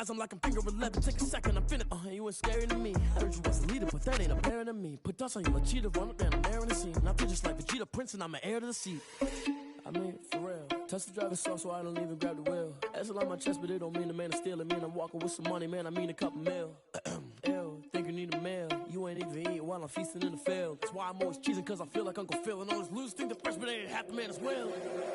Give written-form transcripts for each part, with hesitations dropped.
I'm like I'm finger 11, take a second, I'm finna. You ain't scary to me. Heard you was a leader, but that ain't apparent to me. Put dust on you, cheetah, run up down the air in the scene. I feel just like Vegeta Prince and I'm an heir to the seat. I mean, for real. Touch the driver's soft so I don't even grab the wheel. That's on my chest, but it don't mean the man is stealing. Mean I'm walking with some money, man, I mean a couple mil. Ew, think you need a meal. You ain't even eating while I'm feasting in the field. That's why I'm always cheesing, cause I feel like Uncle Phil. And all those losers think the freshman ain't half the man as well.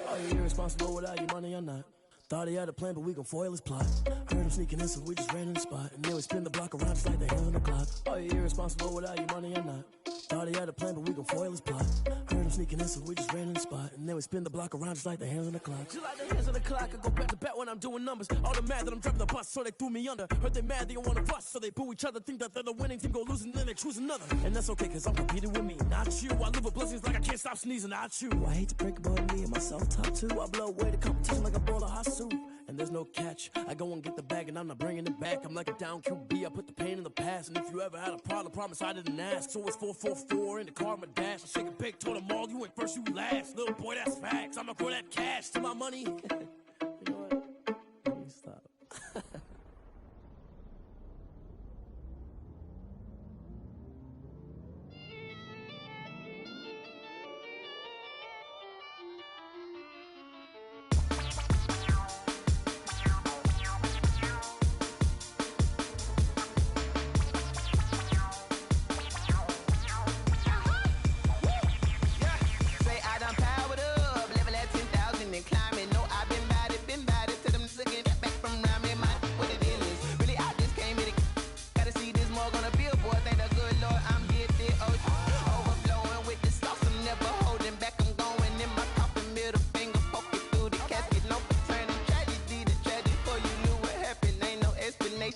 Are you irresponsible without your money or not? Thought he had a plan, but we gon' foil his plot. Heard him sneaking in, so we just ran in the spot. And then we spin the block around just like the hands on the clock. Are you irresponsible without your money or not? Thought he had a plan, but we gon' foil his plot. Heard him sneaking in, so we just ran in the spot. And then we spin the block around just like the hands on the clock. Just like the hands on the clock, I go back to back when I'm doing numbers. All the mad that I'm driving the bus, so they threw me under. Heard they mad, they don't wanna bust, so they boo each other. Think that they're the winning team, go losing, then they choose another. And that's okay, cause I'm competing with me, not you. I live with blessings like I can't stop sneezing, not you. I hate to break about me and my self-talk too. I blow away the competition like a bowl of hot soup. And there's no catch. I go and get the bag and I'm not bringing it back. I'm like a down QB, I put the pain in the past. And if you ever had a problem, promise I didn't ask. So it's 444 in the car, my dash. I shake a big, told them all, you ain't first, you last. Little boy, that's facts. I'ma grow that cash to my money. You know what? Let me stop.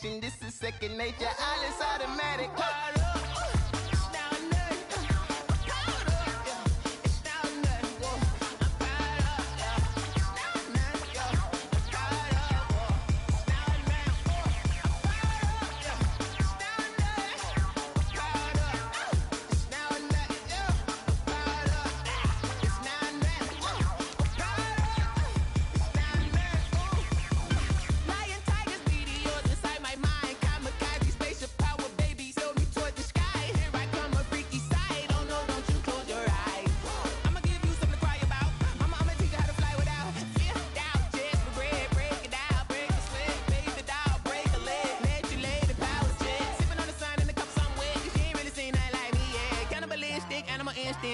This is second nature, all is automatic.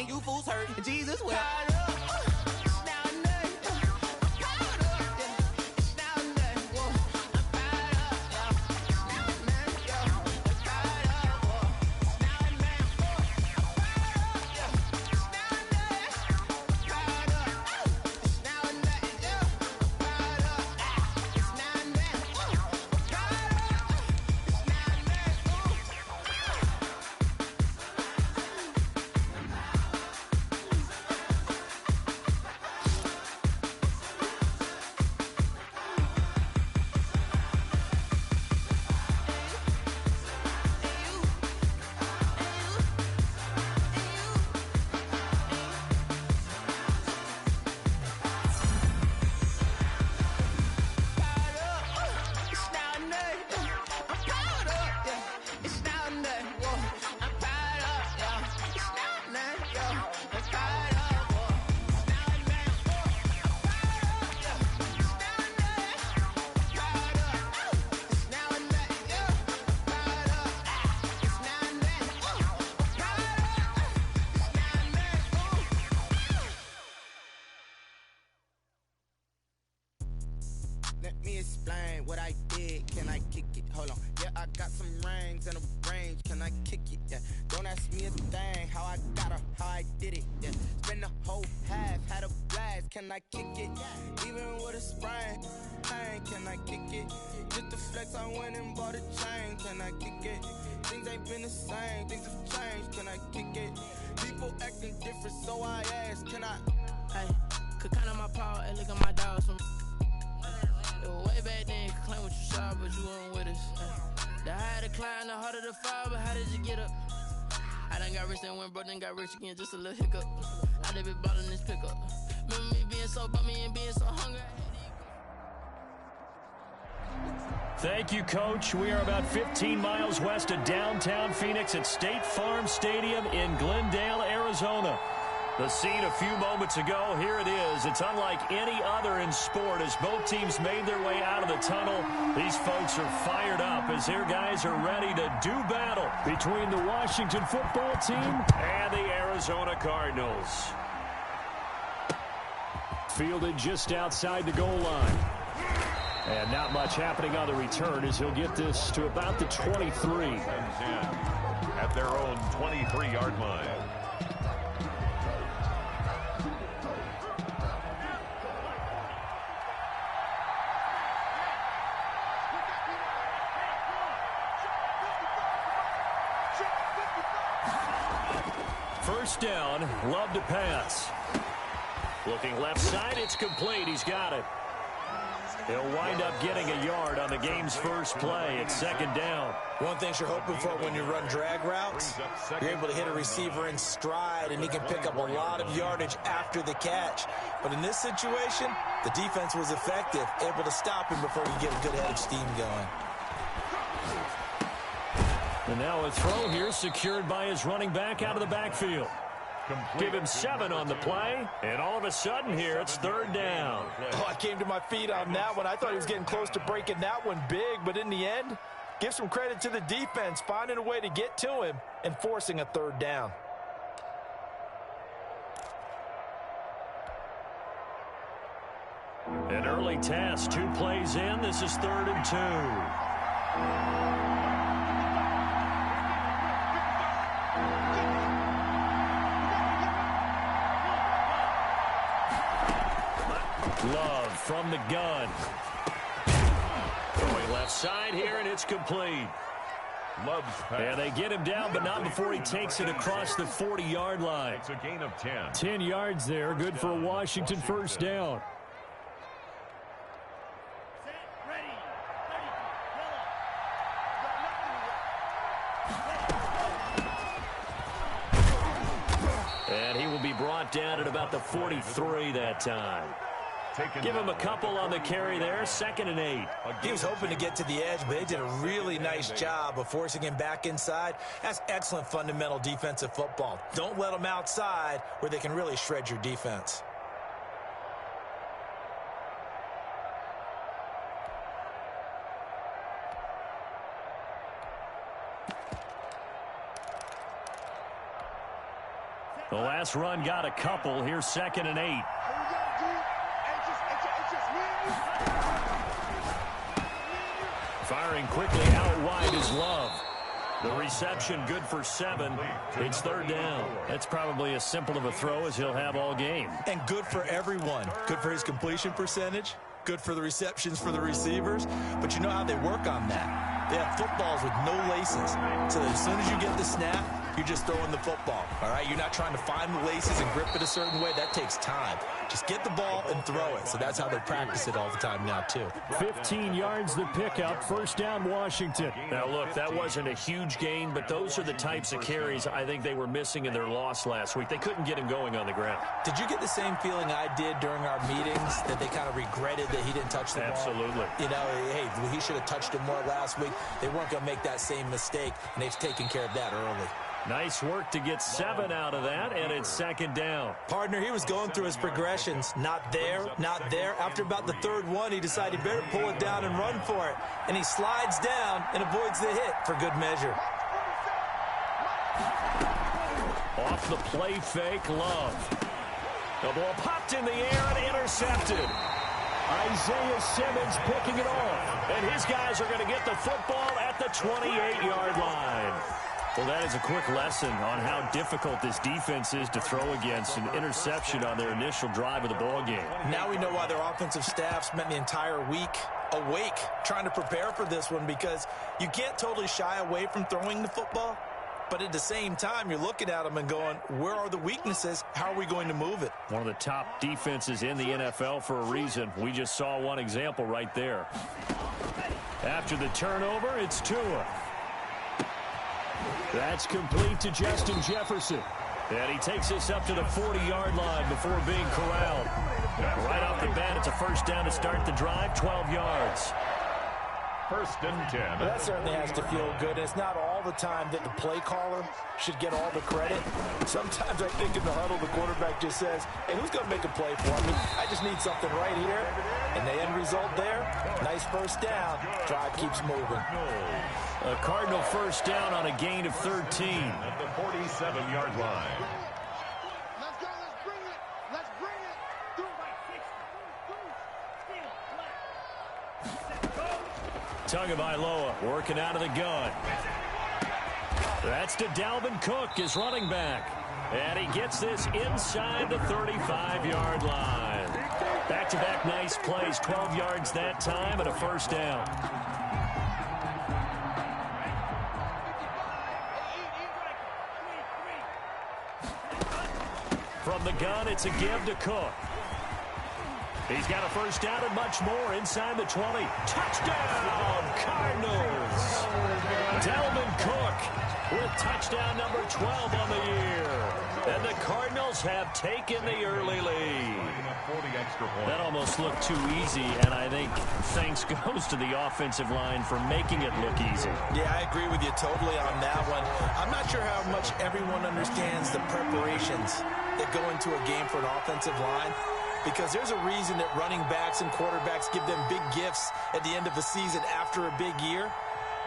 You fools hurt, Jesus will. Let me explain what I did. Can I kick it? Hold on. Yeah, I got some rings and a range. Can I kick it? Yeah. Don't ask me a thing. How I got her, how I did it. Yeah. Spend the whole half, had a blast. Can I kick it? Even with a sprain. Pain, can I kick it? Just the flex, I went and bought a chain. Can I kick it? Things ain't been the same. Things have changed. Can I kick it? People acting different, so I ask. Can I? Hey, could count on my power and look at my dogs from. Way back then, you could claim what you saw, but you weren't with us. The higher the climb, the harder the fall, but how did you get up? I done got rich and went broke, then got rich again, just a little hiccup. I done been ballin' this pickup. Remember me being so bummy and being so hungry. Thank you, Coach. We are about 15 miles west of downtown Phoenix at State Farm Stadium in Glendale, Arizona. The scene a few moments ago, here it is. It's unlike any other in sport as both teams made their way out of the tunnel. These folks are fired up as their guys are ready to do battle between the Washington football team and the Arizona Cardinals. Fielded just outside the goal line. And not much happening on the return as he'll get this to about the 23. At their own 23-yard line. First down, Love to pass. Looking left side, it's complete. He's got it. He'll wind up getting a yard on the game's first play. It's second down. One thing you're hoping for when you run drag routes, you're able to hit a receiver in stride, and he can pick up a lot of yardage after the catch. But in this situation, the defense was effective, able to stop him before you get a good head of steam going. And now a throw here secured by his running back out of the backfield. Give him 7 on the play, and all of a sudden here it's third down. Oh, I came to my feet on that one. I thought he was getting close to breaking that one big, but in the end, give some credit to the defense, finding a way to get to him and forcing a third down. An early task, 2 plays in. This is 3rd and 2. Love from the gun. Going left side here, and it's complete. Love's pass. And they get him down, but not before he takes it across the 40-yard line. It's a gain of 10. 10 yards there, good for a Washington first down. And he will be brought down at about the 43 that time. Give him a couple on the carry there, 2nd and 8. He was hoping to get to the edge, but they did a really nice job of forcing him back inside. That's excellent fundamental defensive football. Don't let them outside where they can really shred your defense. The last run got a couple. Here's 2nd and 8. Firing quickly out wide is Love. The reception good for 7. It's 3rd down. That's probably as simple of a throw as he'll have all game. And good for everyone. Good for his completion percentage. Good for the receptions for the receivers. But you know how they work on that. They have footballs with no laces. So that as soon as you get the snap, you're just throwing the football. All right? You're not trying to find the laces and grip it a certain way. That takes time. Just get the ball and throw it. So that's how they practice it all the time now, too. 15 yards the pickup. First down, Washington. Now, look, that wasn't a huge gain, but those are the types of carries I think they were missing in their loss last week. They couldn't get him going on the ground. Did you get the same feeling I did during our meetings, that they kind of regretted that he didn't touch the ball? Absolutely. You know, hey, he should have touched it more last week. They weren't going to make that same mistake, and they've taken care of that early. Nice work to get 7 out of that, and it's 2nd down. Partner, he was going through his progressions. Not there, not there. After about the 3rd one, he decided he better pull it down and run for it. And he slides down and avoids the hit for good measure. Off the play fake, Love. The ball popped in the air and intercepted. Isaiah Simmons picking it off. And his guys are going to get the football at the 28-yard line. Well, that is a quick lesson on how difficult this defense is to throw against. An interception on their initial drive of the ball game. Now we know why their offensive staff spent the entire week awake trying to prepare for this one, because you can't totally shy away from throwing the football. But at the same time, you're looking at them and going, where are the weaknesses? How are we going to move it? One of the top defenses in the NFL for a reason. We just saw one example right there. After the turnover, it's Tua. That's complete to Justin Jefferson. And he takes this up to the 40-yard line before being corralled. Right off the bat, it's a first down to start the drive, 12 yards. First and 10. That certainly has to feel good. It's not all the time that the play caller should get all the credit. Sometimes I think in the huddle, the quarterback just says, hey, who's going to make a play for me? I just need something right here. And the end result there, nice first down. Drive keeps moving. A Cardinal first down on a gain of 13. At the 47-yard line. Let's go. Let's bring it. Let's bring it. Do it. Tagovailoa working out of the gun. That's to Dalvin Cook, his running back. And he gets this inside the 35-yard line. Back-to-back nice plays, 12 yards that time and a first down. From the gun, it's a give to Cook. He's got a first down and much more inside the 20. Touchdown, Cardinals! Dalvin Cook with touchdown number 12 on the year. And the Cardinals have taken the early lead. That almost looked too easy, and I think thanks goes to the offensive line for making it look easy. Yeah, I agree with you totally on that one. I'm not sure how much everyone understands the preparations that go into a game for an offensive line, because there's a reason that running backs and quarterbacks give them big gifts at the end of the season after a big year.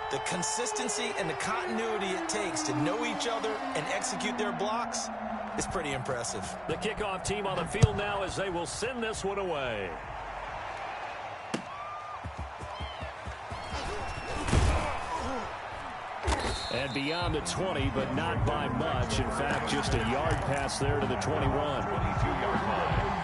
The consistency and the continuity it takes to know each other and execute their blocks is pretty impressive. The kickoff team on the field now as they will send this one away. And beyond the 20, but not by much. In fact, just a yard pass there to the 21. 22-yard line.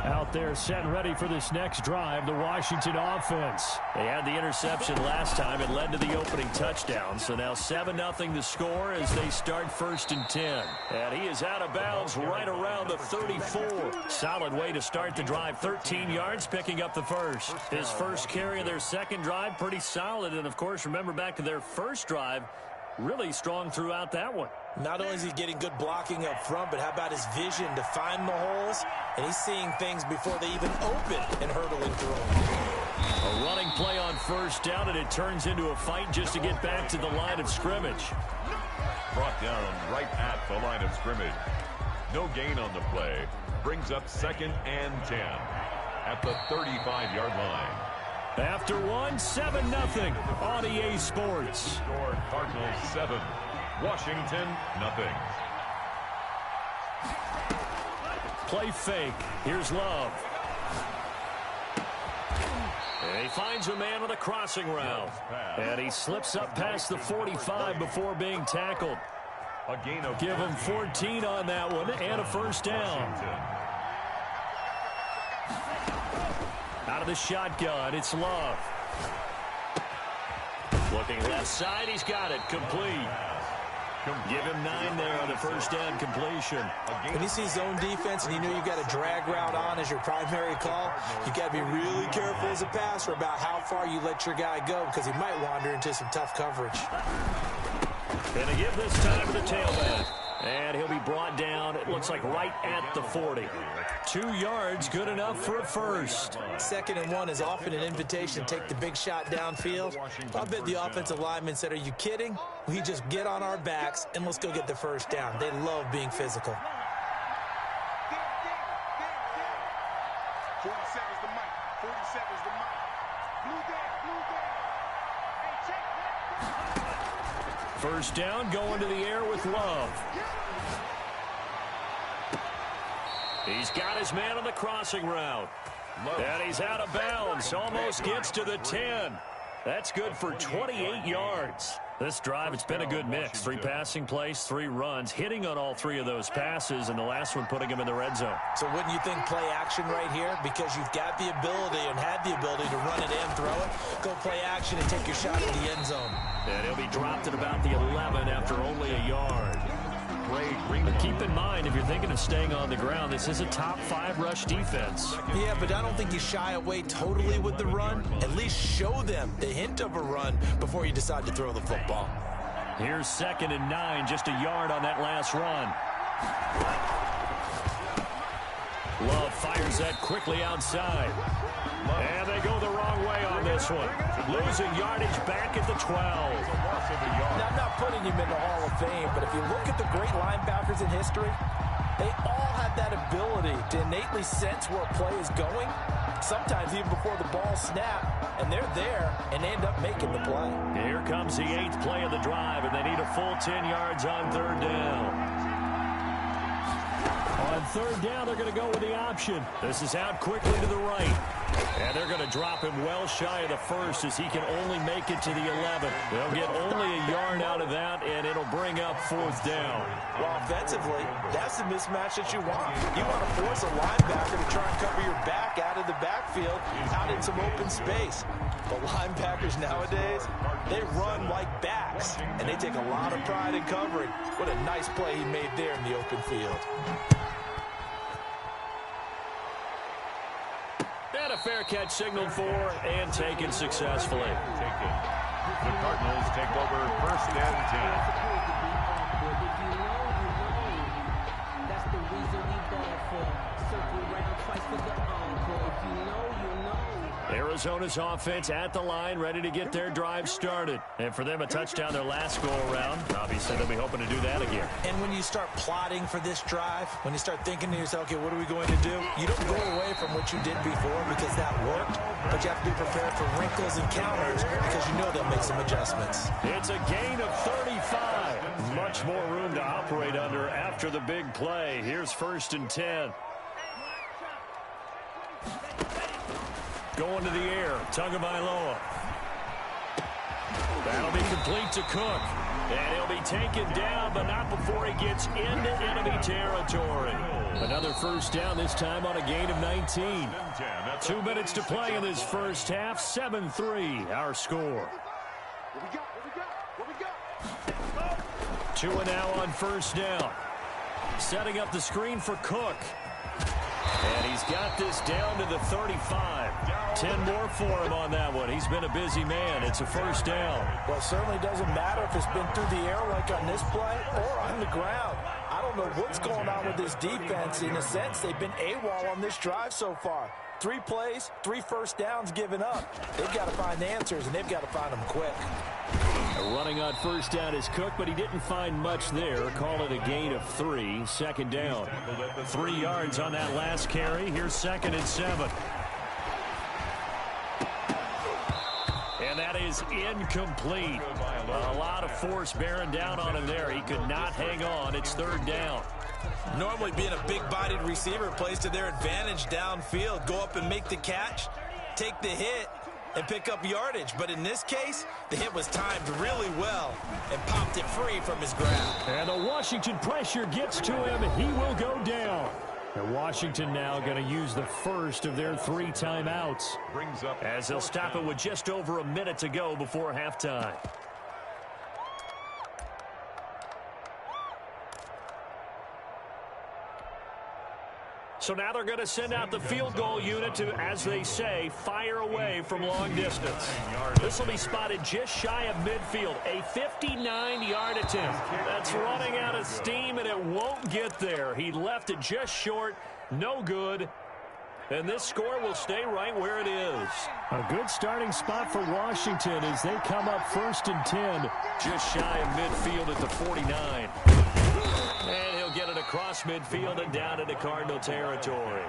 Out there set and ready for this next drive, the Washington offense. They had the interception last time. It led to the opening touchdown. So now 7-0 the score as they start first and 10. And he is out of bounds right around the 34. Solid way to start the drive. 13 yards, picking up the first. His first carry of their second drive, pretty solid. And, of course, remember back to their first drive, really strong throughout that one. Not only is he getting good blocking up front, but how about his vision to find the holes? And he's seeing things before they even open and hurdling through them. A running play on first down, and it turns into a fight just to get back to the line of scrimmage. Brought down right at the line of scrimmage. No gain on the play. Brings up second and 10 at the 35-yard line. After one, 7-0 on EA Sports. Score Cardinals 7, Washington nothing. Play fake. Here's Love. And he finds a man on the crossing route. And he slips up past the 45 before being tackled. A gain of Give him 14 on that one and a first down. Out of the shotgun, it's Love. Looking left side, he's got it. Complete. Give him 9 there on the first down completion. When you see zone defense and you know you've got a drag route on as your primary call, you got to be really careful as a passer about how far you let your guy go, because he might wander into some tough coverage. Going to give this time to the tailback. And he'll be brought down, it looks like right at the 40. 2 yards, good enough for a first. 2nd and 1 is often an invitation to take the big shot downfield. I bet the offensive linemen said, are you kidding? We just get on our backs and let's go get the first down. They love being physical. 47's the mic. 47's the mic. Blue day, blue day. Hey, check that. First down, going to the air with Love. He's got his man on the crossing route. And he's out of bounds. Almost gets to the 10. That's good for 28 yards. This drive, it's been a good mix. 3 passing plays, 3 runs, hitting on all 3 of those passes, and the last one putting him in the red zone. So wouldn't you think play action right here? Because you've got the ability and had the ability to run it and throw it. Go play action and take your shot at the end zone. And he'll be dropped at about the 11 after only a yard. Trey Greenlaw. But keep in mind, if you're thinking of staying on the ground, this is a top 5 rush defense. Yeah, but I don't think you shy away totally with the run. At least show them the hint of a run before you decide to throw the football. Here's 2nd and 9, just a yard on that last run. Love fires that quickly outside. And they go the wrong way on this one. Losing yardage back at the 12. Now, I'm not putting him in the Hall of Fame, but if you look at the great linebackers in history, they all have that ability to innately sense where a play is going, sometimes even before the ball snapped, and they're there, and they end up making the play. Here comes the 8th play of the drive, and they need a full 10 yards on 3rd down. On 3rd down, they're going to go with the option. This is out quickly to the right. And they're going to drop him well shy of the 1st as he can only make it to the 11th. They'll get only a yard out of that, and it'll bring up 4th down. Well, offensively, that's the mismatch that you want. You want to force a linebacker to try and cover your back out of the backfield, out in some open space. But linebackers nowadays, they run like backs, and they take a lot of pride in covering. What a nice play he made there in the open field. And a fair catch signaled for and taken successfully. The Cardinals take over 1st and 10. That's the reason we ball for. Circle round twice for the encore. If you know, you know. Arizona's offense at the line, ready to get their drive started. And for them, a touchdown their last go-around. Obviously, they'll be hoping to do that again. And when you start plotting for this drive, when you start thinking to yourself, okay, what are we going to do? You don't go away from what you did before because that worked, but you have to be prepared for wrinkles and counters because you know they'll make some adjustments. It's a gain of 35. Much more room to operate under after the big play. Here's 1st and 10. Going to the air, Tagovailoa. That'll be complete to Cook. And he'll be taken down, but not before he gets into enemy territory. Another 1st down, this time on a gain of 19. 2 minutes to play in this first half. 7-3, our score. Tua now on 1st down. Setting up the screen for Cook. And he's got this down to the 35. 10 more for him on that one. He's been a busy man. It's a 1st down. Well, it certainly doesn't matter if it's been through the air like on this play or on the ground. I don't know what's going on with this defense. In a sense, they've been AWOL on this drive so far. 3 plays, 3 1st downs given up. They've got to find answers, and they've got to find them quick. Running on 1st down is Cook, but he didn't find much there. Call it a gain of 3. 2nd down. 3 yards on that last carry. Here's 2nd and 7. And that is incomplete. A lot of force bearing down on him there. He could not hang on. It's 3rd down. Normally being a big-bodied receiver plays to their advantage downfield. Go up and make the catch, take the hit, and pick up yardage. But in this case, the hit was timed really well and popped it free from his grab. And the Washington pressure gets to him. He will go down. And Washington now going to use the first of their 3 timeouts as they'll stop it with just over a minute to go before halftime. So now they're going to send out the field goal unit to, as they say, fire away from long distance. This will be spotted just shy of midfield. A 59-yard attempt. That's running out of steam, and it won't get there. He left it just short. No good. And this score will stay right where it is. A good starting spot for Washington as they come up 1st and 10. Just shy of midfield at the 49. And he'll get it across midfield and down into Cardinal territory.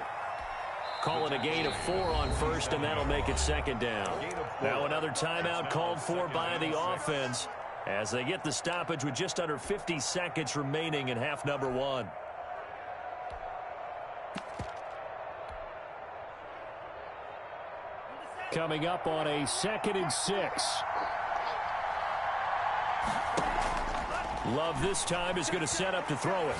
Call it a gain of 4 on 1st, and that'll make it 2nd down. Now another timeout called for by the offense as they get the stoppage with just under 50 seconds remaining in half number 1. Coming up on a 2nd and 6. Love this time is going to set up to throw it.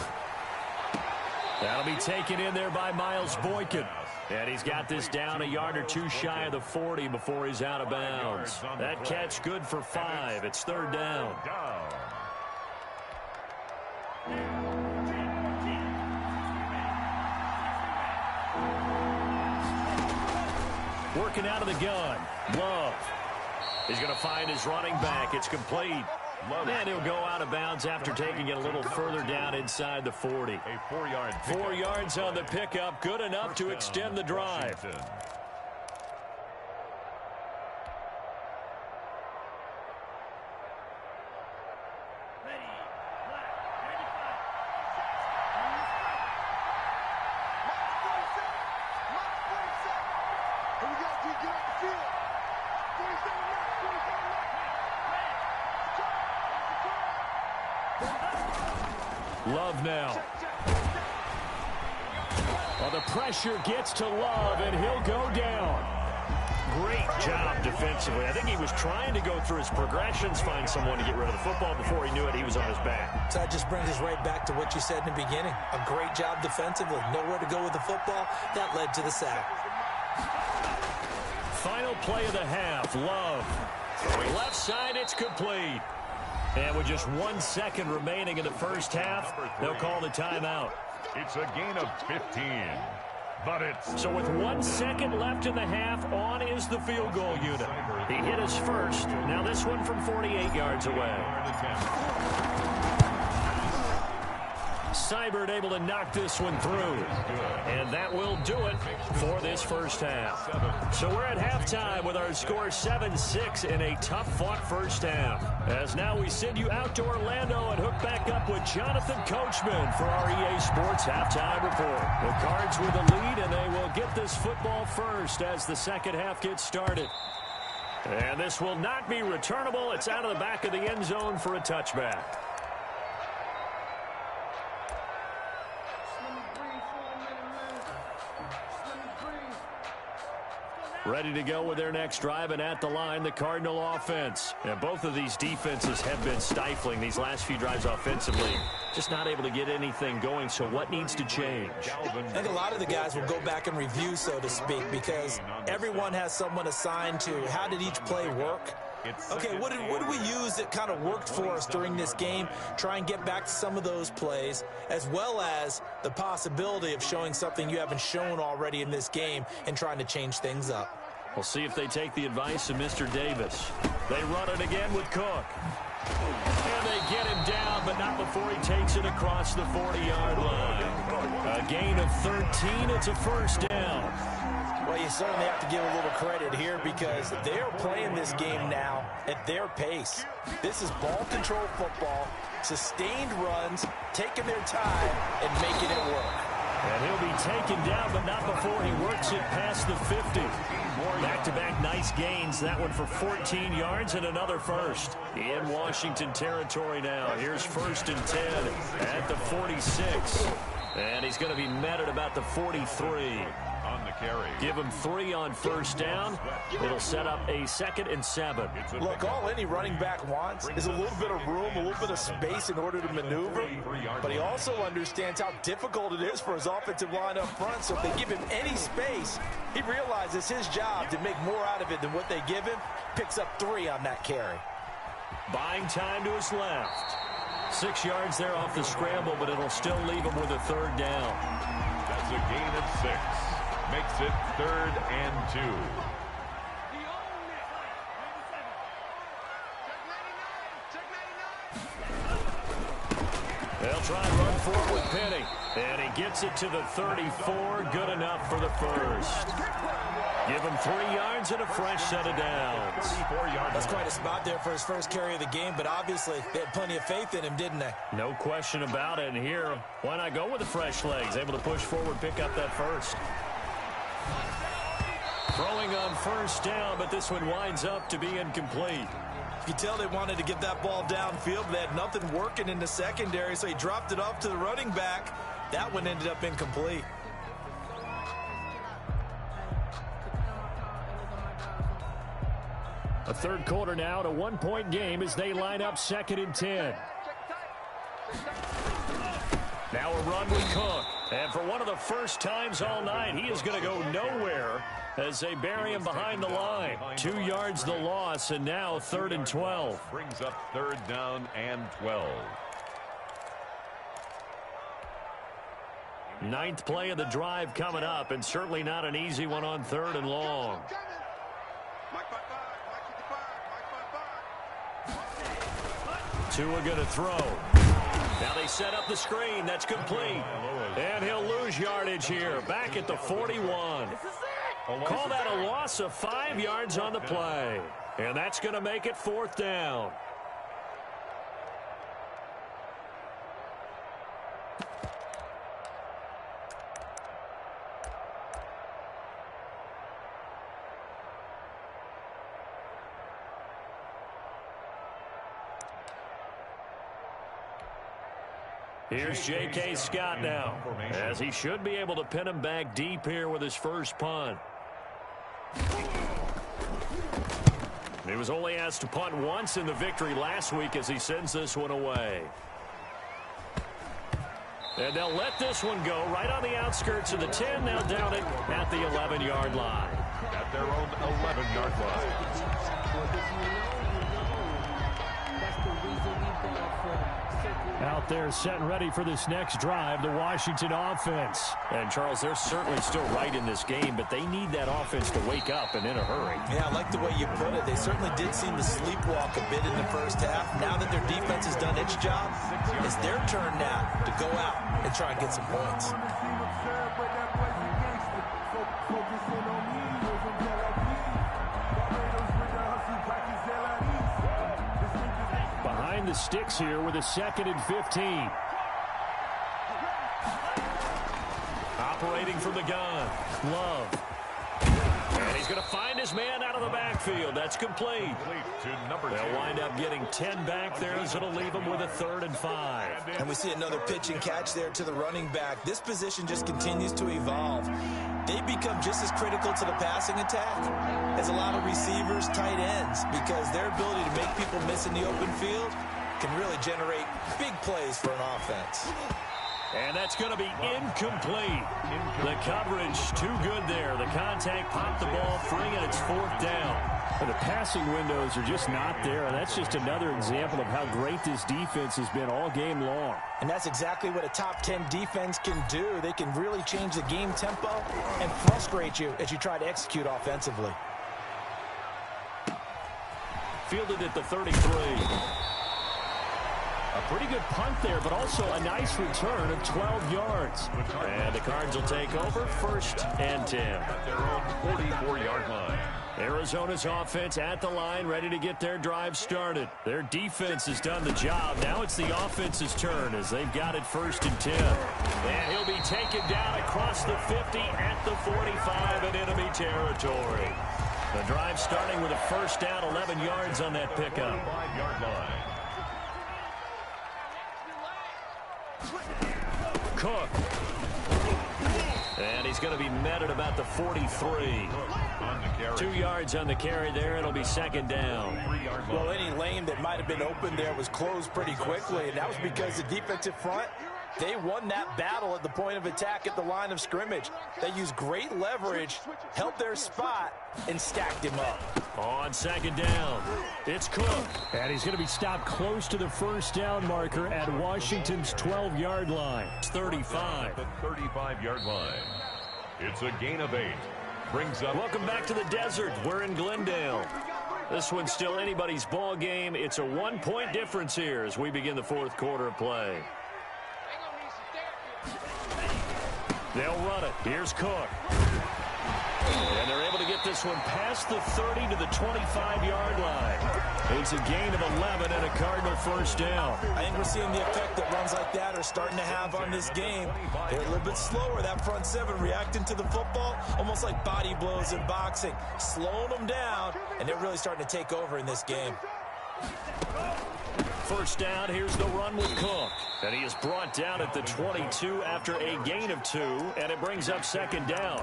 That'll be taken in there by Miles Boykin. And he's got this down a yard or 2 shy of the 40 before he's out of bounds. That catch good for 5. It's 3rd down. Working out of the gun. Love. He's going to find his running back. It's complete. And he'll go out of bounds after taking it a little further down inside the 40. A 4-yard pickup. 4 yards on the pickup. Good enough to extend the drive. Washington. Love now. Well, the pressure gets to Love, and he'll go down. Great job defensively. I think he was trying to go through his progressions, find someone to get rid of the football. Before he knew it, he was on his back. So that just brings us right back to what you said in the beginning. A great job defensively. Nowhere to go with the football. That led to the sack. Final play of the half. Love. Left side, it's complete. And with just 1 second remaining in the first half, they'll call the timeout. It's a gain of 15. But it's... So with 1 second left in the half, on is the field goal unit. He hit his first. Now this one from 48 yards away. Seibert able to knock this one through. And that will do it for this first half. So we're at halftime with our score 7-6 in a tough-fought first half. As now we send you out to Orlando and hook back up with Jonathan Coachman for our EA Sports Halftime Report. The Cards with the lead, and they will get this football first as the second half gets started. And this will not be returnable. It's out of the back of the end zone for a touchback. Ready to go with their next drive, and at the line, the Cardinal offense. And both of these defenses have been stifling these last few drives offensively. Just not able to get anything going, so what needs to change? I think a lot of the guys will go back and review, so to speak, because everyone has someone assigned to how did each play work. Okay, what did we use that kind of worked for us during this game? Try and get back to some of those plays, as well as the possibility of showing something you haven't shown already in this game and trying to change things up. We'll see if they take the advice of Mr. Davis. They run it again with Cook. And they get him down, but not before he takes it across the 40-yard line. A gain of 13. It's a first down. Well, you certainly have to give a little credit here because they're playing this game now at their pace. This is ball control football, sustained runs, taking their time, and making it work. And he'll be taken down, but not before he works it past the 50. Back-to-back nice gains. That one for 14 yards and another first. In Washington territory now. Here's 1st and 10 at the 46. And he's going to be met at about the 43. On the carry. Give him 3 on first down. It'll set up a 2nd and 7. Look, all any running back wants is a little bit of room, a little bit of space in order to maneuver. But he also understands how difficult it is for his offensive line up front. So if they give him any space, he realizes his job to make more out of it than what they give him. Picks up 3 on that carry. Buying time to his left. 6 yards there off the scramble, but it'll still leave him with a 3rd down. That's a gain of 6. Makes it 3rd and 2. They'll try and run forward with Penny. And he gets it to the 34. Good enough for the first. Give him 3 yards and a fresh set of downs. That's quite a spot there for his first carry of the game, but obviously they had plenty of faith in him, didn't they? No question about it. And here, why not go with the fresh legs? Able to push forward, pick up that first. Throwing on first down, but this one winds up to be incomplete. You tell they wanted to get that ball downfield, but they had nothing working in the secondary, so he dropped it off to the running back. That one ended up incomplete. A 3rd quarter now, to 1-point game as they line up 2nd and 10. Now a run with Cook. And for one of the first times all night, he is going to go nowhere as they bury him behind the line. 2 yards the loss, and now 3rd and 12. Brings up 3rd down and 12. 9th play of the drive coming up, and certainly not an easy one on 3rd and long. Tua going to throw. Now they set up the screen. That's complete. And he'll lose yardage here. Back at the 41. Call that a loss of 5 yards on the play. And that's going to make it 4th down. Here's J.K. Scott now, as he should be able to pin him back deep here with his first punt. He was only asked to punt once in the victory last week as he sends this one away. And they'll let this one go right on the outskirts of the 10. Now down it at the 11-yard line. At their own 11-yard line. Out there set and ready for this next drive, the Washington offense. And, Charles, they're certainly still right in this game, but they need that offense to wake up and in a hurry. Yeah, I like the way you put it. They certainly did seem to sleepwalk a bit in the first half. Now that their defense has done its job, it's their turn now to go out and try and get some points. The sticks here with a 2nd and 15. Operating from the gun. Love. And he's going to find his man out of the backfield. That's complete. They'll wind up getting 10 back there, so it'll leave them with a 3rd and 5. And we see another pitch and catch there to the running back. This position just continues to evolve. They become just as critical to the passing attack as a lot of receivers, tight ends, because their ability to make people miss in the open field can really generate big plays for an offense. And that's going to be incomplete. The coverage too good there. The contact popped the ball free, and it's 4th down. And the passing windows are just not there. And that's just another example of how great this defense has been all game long. And that's exactly what a top 10 defense can do. They can really change the game tempo and frustrate you as you try to execute offensively. Fielded at the 33. A pretty good punt there, but also a nice return of 12 yards. And the Cards will take over 1st and 10. At their own 44-yard line. Arizona's offense at the line, ready to get their drive started. Their defense has done the job. Now it's the offense's turn as they've got it 1st and 10. And he'll be taken down across the 50 at the 45 in enemy territory. The drive starting with a 1st down, 11 yards on that pickup. 5-yard line. Cook. And he's going to be met at about the 43. 2 yards on the carry there. It'll be 2nd down. Well, any lane that might have been open there was closed pretty quickly, and that was because the defensive front, they won that battle at the point of attack at the line of scrimmage. They used great leverage, held their spot, and stacked him up. On 2nd down, it's Cook. And he's going to be stopped close to the 1st down marker at Washington's 12-yard line. It's 35. The 35-yard line. It's a gain of 8. Brings up. Welcome back to the desert. We're in Glendale. This one's still anybody's ball game. It's a 1-point difference here as we begin the 4th quarter of play. They'll run it. Here's Cook. And they're able to get this one past the 30 to the 25-yard line. It's a gain of 11 and a Cardinal 1st down. I think we're seeing the effect that runs like that are starting to have on this game. They're a little bit slower, that front 7, reacting to the football, almost like body blows in boxing, slowing them down, and they're really starting to take over in this game. 1st down, here's the run with Cook. And he is brought down at the 22 after a gain of 2, and it brings up 2nd down.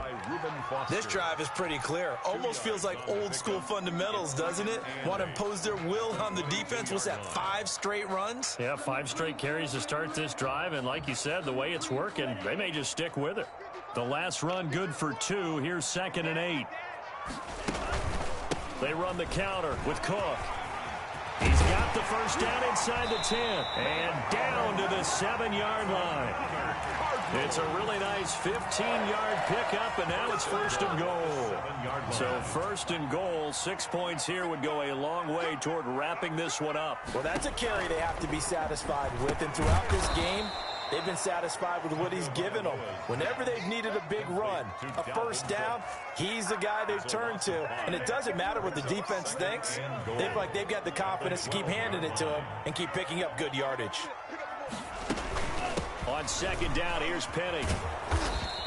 This drive is pretty clear. Almost feels like old school fundamentals, doesn't it? Want to impose their will on the defense. What's that, 5 straight runs? Yeah, 5 straight carries to start this drive, and like you said, the way it's working, they may just stick with it. The last run good for 2. Here's 2nd and 8. They run the counter with Cook. He's got the 1st down inside the 10. And down to the 7-yard line. It's a really nice 15-yard pickup, and now it's first and goal. So first and goal, 6 points here would go a long way toward wrapping this one up. Well, that's a carry they have to be satisfied with, and throughout this game, they've been satisfied with what he's given them. Whenever they've needed a big run, a first down, he's the guy they've turned to. And it doesn't matter what the defense thinks. They've got the confidence to keep handing it to him and keep picking up good yardage. On second down, here's Penny.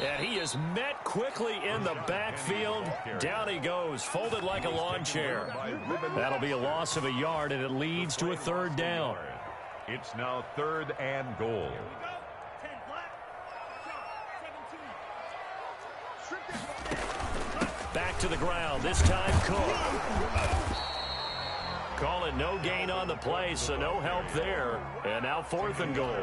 And he is met quickly in the backfield. Down he goes, folded like a lawn chair. That'll be a loss of a yard, and it leads to a third down. It's now 3rd and goal. Back to the ground, this time Cook. Call it no gain on the play, so no help there. And now 4th and goal.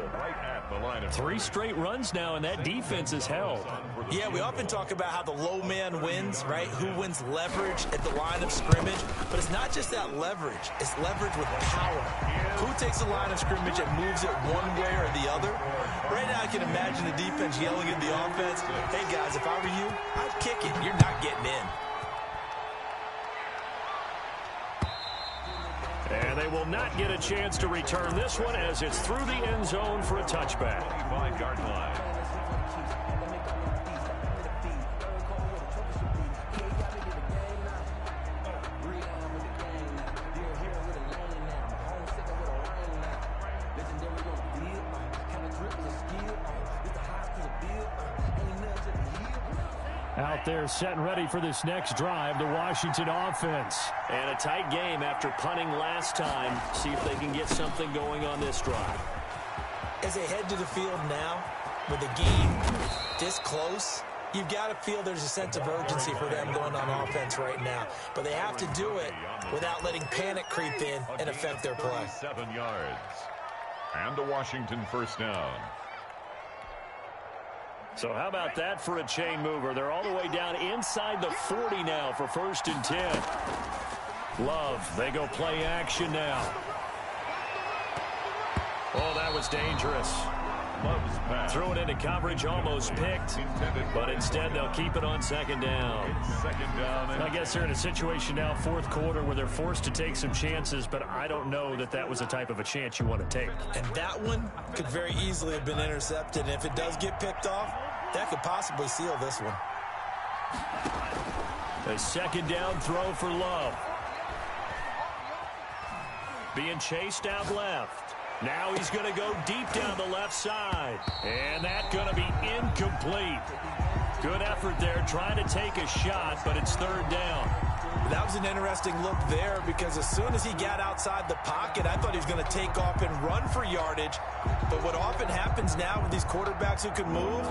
3 straight runs now, and that defense is held. Yeah, we often talk about how the low man wins, right? Who wins leverage at the line of scrimmage. But it's not just that leverage. It's leverage with power. Who takes the line of scrimmage and moves it one way or the other? Right now, I can imagine the defense yelling at the offense, hey, guys, if I were you, I'd kick it. You're not getting in. And they will not get a chance to return this one as it's through the end zone for a touchback. 5-yard line. Out there set and ready for this next drive, the Washington offense. And a tight game after punting last time. See if they can get something going on this drive. As they head to the field now, with the game this close, you've got to feel there's a sense of urgency for them going on offense right now. But they have to do it without letting panic creep in and affect their play. 7 yards. And a Washington first down. So how about that for a chain mover? They're all the way down inside the 40 now for 1st and 10. Love, they go play action now. Oh, that was dangerous. Love's pass. Threw it into coverage, almost picked, but instead they'll keep it on 2nd down. 2nd down. I guess they're in a situation now, 4th quarter, where they're forced to take some chances, but I don't know that that was the type of a chance you want to take. And that one could very easily have been intercepted. And if it does get picked off, that could possibly seal this one. A 2nd down throw for Love. Being chased out left. Now he's going to go deep down the left side. And that's going to be incomplete. Good effort there, trying to take a shot, but it's 3rd down. That was an interesting look there because as soon as he got outside the pocket, I thought he was going to take off and run for yardage. But what often happens now with these quarterbacks who can move,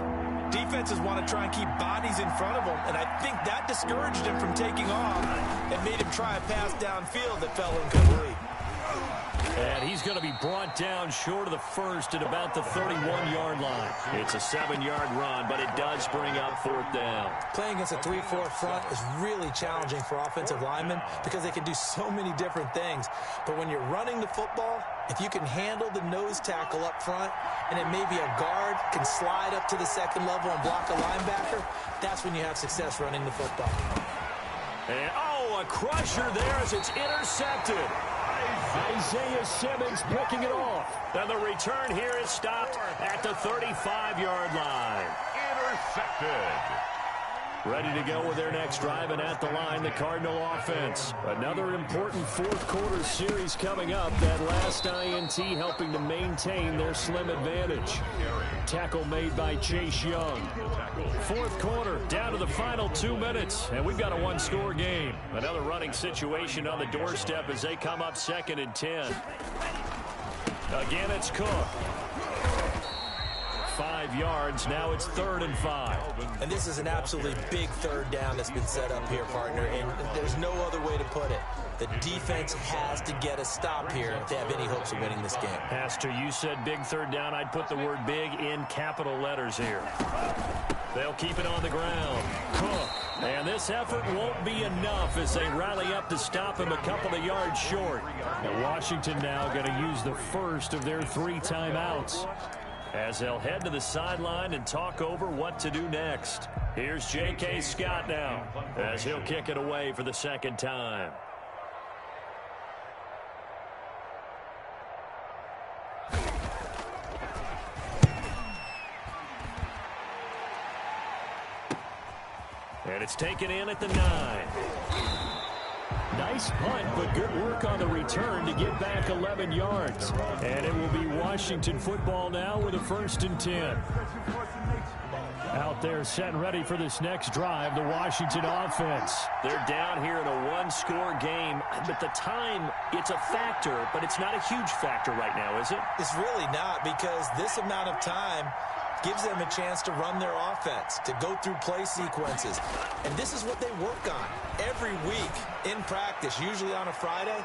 defenses want to try and keep bodies in front of them, and I think that discouraged him from taking off and made him try a pass downfield that fell incomplete. And he's going to be brought down short of the first at about the 31-yard line. It's a 7-yard run, but it does bring up 4th down. Playing against a 3-4 front is really challenging for offensive linemen because they can do so many different things. But when you're running the football, if you can handle the nose tackle up front, and it may be a guard can slide up to the 2nd level and block a linebacker, that's when you have success running the football. And, oh, a crusher there as it's intercepted. Isaiah Simmons picking it off. And the return here is stopped at the 35-yard line. Intercepted. Ready to go with their next drive, and at the line, the Cardinal offense. Another important 4th quarter series coming up. That last INT helping to maintain their slim advantage. Tackle made by Chase Young. 4th quarter, down to the final 2 minutes, and we've got a 1-score game. Another running situation on the doorstep as they come up 2nd and 10. Again, it's Cook. 5 yards. Now it's 3rd and 5. And this is an absolutely big third down that's been set up here, partner, and there's no other way to put it. The defense has to get a stop here if they have any hopes of winning this game. Pastor, you said big third down. I'd put the word big in capital letters here. They'll keep it on the ground. Cook. And this effort won't be enough as they rally up to stop him a couple of yards short. And Washington now going to use the first of their 3 timeouts as they'll head to the sideline and talk over what to do next. Here's J.K. Scott now as he'll kick it away for the second time. And it's taken in at the 9. Nice punt, but good work on the return to get back 11 yards. And it will be Washington football now with a 1st and 10. Out there set and ready for this next drive, the Washington offense. They're down here in a 1-score game, but the time, it's a factor, but it's not a huge factor right now, is it? It's really not, because this amount of time gives them a chance to run their offense, to go through play sequences. And this is what they work on every week in practice, usually on a Friday.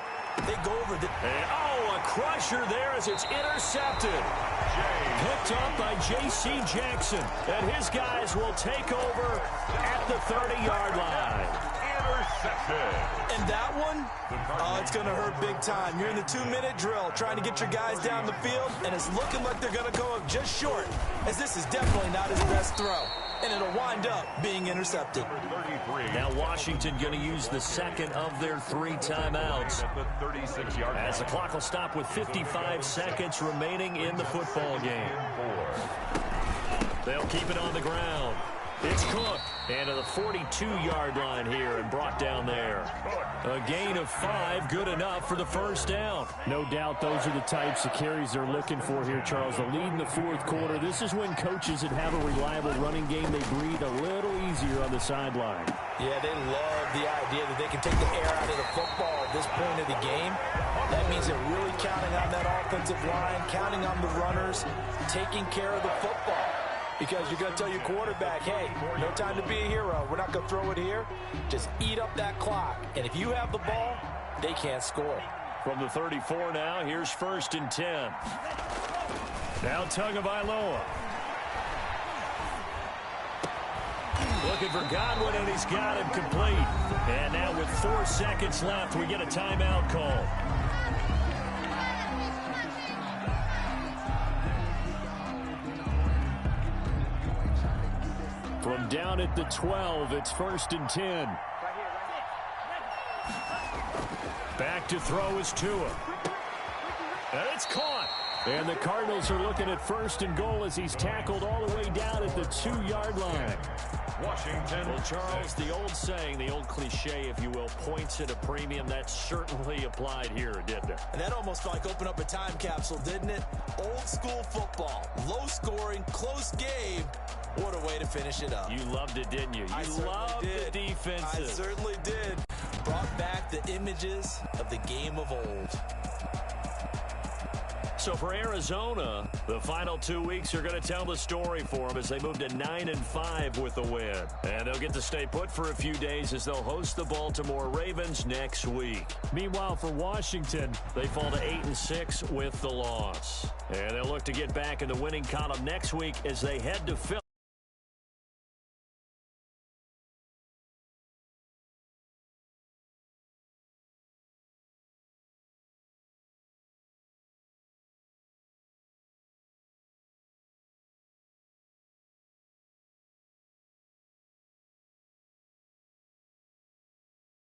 They go over the... And, a crusher there as it's intercepted. Picked up by J.C. Jackson. And his guys will take over at the 30-yard line. And that one, it's going to hurt big time. You're in the 2-minute drill trying to get your guys down the field, and it's looking like they're going to go up just short, as this is definitely not his best throw. And it'll wind up being intercepted. Now Washington going to use the second of their 3 timeouts. As the clock will stop with 55 seconds remaining in the football game. They'll keep it on the ground. It's Cook. And to the 42-yard line here and brought down there. A gain of 5, good enough for the first down. No doubt those are the types of carries they're looking for here, Charles. The lead in the 4th quarter. This is when coaches that have a reliable running game, they breathe a little easier on the sideline. Yeah, they love the idea that they can take the air out of the football at this point of the game. That means they're really counting on that offensive line, counting on the runners, taking care of the football. Because you're going to tell your quarterback, hey, no time to be a hero. We're not going to throw it here. Just eat up that clock. And if you have the ball, they can't score. From the 34 now, here's 1st and 10. Now Tagovailoa. Looking for Godwin, and he's got him complete. And now with 4 seconds left, we get a timeout call. From down at the 12, it's 1st and 10. Back to throw is Tua. And it's caught. And the Cardinals are looking at 1st and goal as he's tackled all the way down at the 2-yard line. Washington. Well, Charles, the old saying, the old cliche, if you will, points at a premium, that certainly applied here, didn't it? And that almost felt like open up a time capsule, didn't it? Old school football, low scoring, close game. What a way to finish it up. You loved it, didn't you? You loved the defenses. I certainly did. Brought back the images of the game of old. So for Arizona, the final 2 weeks are going to tell the story for them as they move to 9-5 with the win. And they'll get to stay put for a few days as they'll host the Baltimore Ravens next week. Meanwhile, for Washington, they fall to 8-6 with the loss. And they'll look to get back in the winning column next week as they head to Philly.